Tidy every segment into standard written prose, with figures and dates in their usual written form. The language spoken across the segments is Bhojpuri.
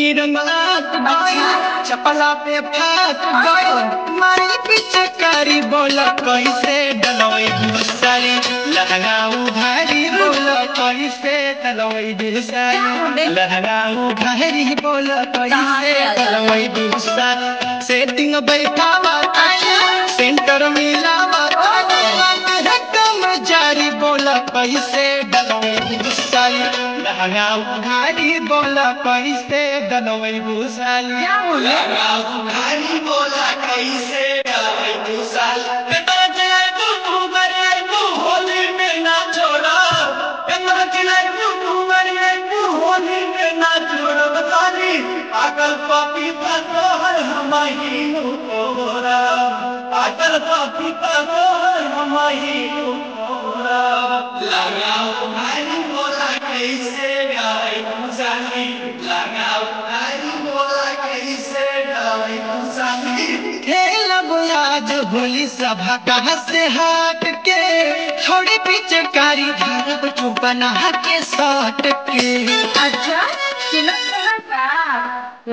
बेनी रंगलात गई चपला पे फाट गई मारी पिचकारी बोला कैसे डलोई दूसरी लहंगाऊ भारी बोला कैसे डलोई दूसरी लहंगाऊ भारी बोला कैसे डलोई दूसरी सेटिंग बैठावा सेंटर मिलावा जारी बोला कैसे डलोई दूसरी लहंगाऊ भारी बोला कैसे डलोई दूसरी लहंगाऊ भारी बोला कैसे डलोई दूसरी होली में ना छोड़ा होली में ना छोड़ा बतानी पागल पापी पागल हमारी तोरा पागल पापी पागल हमारी तोरा लगाओ भारी बोला कैसे गाई मुसाफी लगाओ भारी बोला कैसे गाई मुसाफी खेलब आज होली सभा कहाँ से हट के छोड़ी पिचकारी धरब चुपना के सट के अच्छा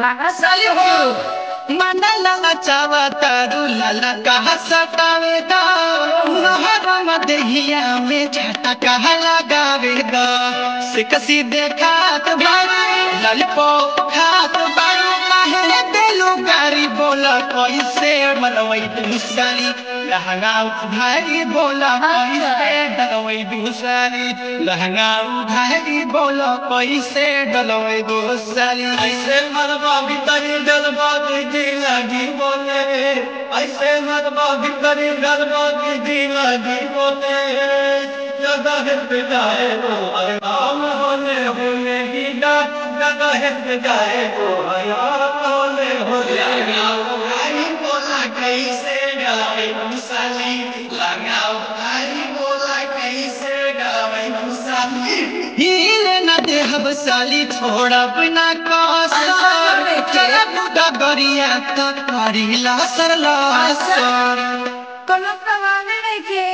लगा साली हो मना लगा चावा तारू लाला कहा सतावे दा महरम दहिया में छाता कहा लगावे दा सिकसी देखात बारू ललपो खात बारू काहे दिलु गारी बोला कैसे मनवई दूसरी लहंगाऊ भारी बोला कैसे डलवई दूसरी लहंगाऊ भारी बोला कैसे डलवई दूसरी ऐसे मरवा भीतर डलवा लगी बोले ऐसे मरवा भीतर डलवा लगी बोले जगह पे जाए वो आराम होले होले की जगह पे जाए वो आराम होले होले लगाओ भारी बोला कैसे गावे मुसाली लगाओ भारी बोला कैसे गावे मुसाली हिले न देहब साली छोड़ा बिना कसर तेरा बुढ़ा गरिया तो करी लासर लासर कोनो प्रमाण नहीं के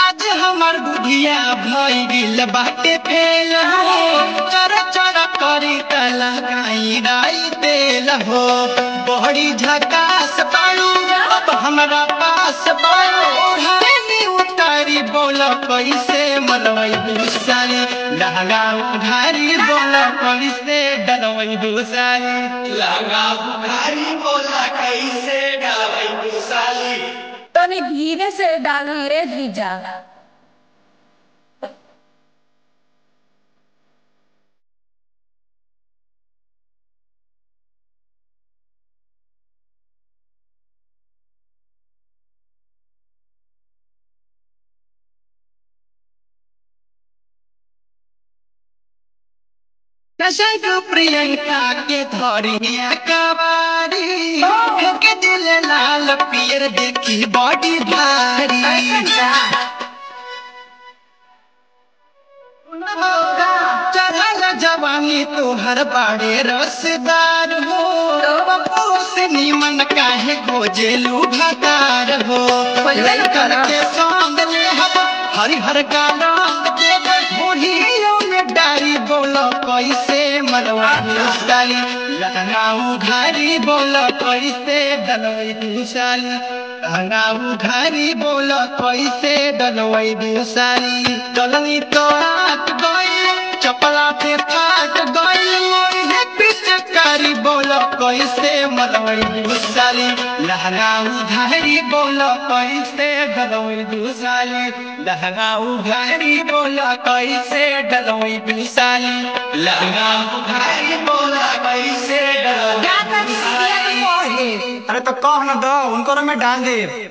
आज हमार बुढ़िया भई गिल बाटे फेल हो चर चर करी तला गाई राई तेल हो बड़ी झकास बाड़ू अब हमरा पास बाड़ू ओढ़नी उतारी बोला कैसे मलवई दूसरी लगाऊ भारी बोला कैसे डलवई दूसरी लगाऊ भारी बोला कैसे डलवई दूसरी तनी धीरे से डालो रे जीजा प्रियंका के धरिया कबारी के दिल लाल पियर देखी बॉडी भारी चढ़ल जवानी तोहर बाड़े रसदार हो बबू से नीमन काहे खोजेलू भतार हो करके सांग ले हम हरिहर का रंग देव बुढ़ियों में डारी बोलो कैसे मलवा दूसरी लहंगाऊ घारी बोलो कैसे डलवई दूसरी लहंगाऊ घारी बोलो कैसे डलवई दूसरी डलनी तो आट गई चपला पे फाट गई मोरे पिचकारी बोलो कैसे मलवई दूसरी लहंगाऊ घारी बोलो कैसे डलवई दूसरी लहंगाऊ घारी बोलो कैसे डलवई दूसरी लहंगाऊ घारी बोलो कैसे डलवई दूसरी। अरे तो कह न दो उनको में डाल दे।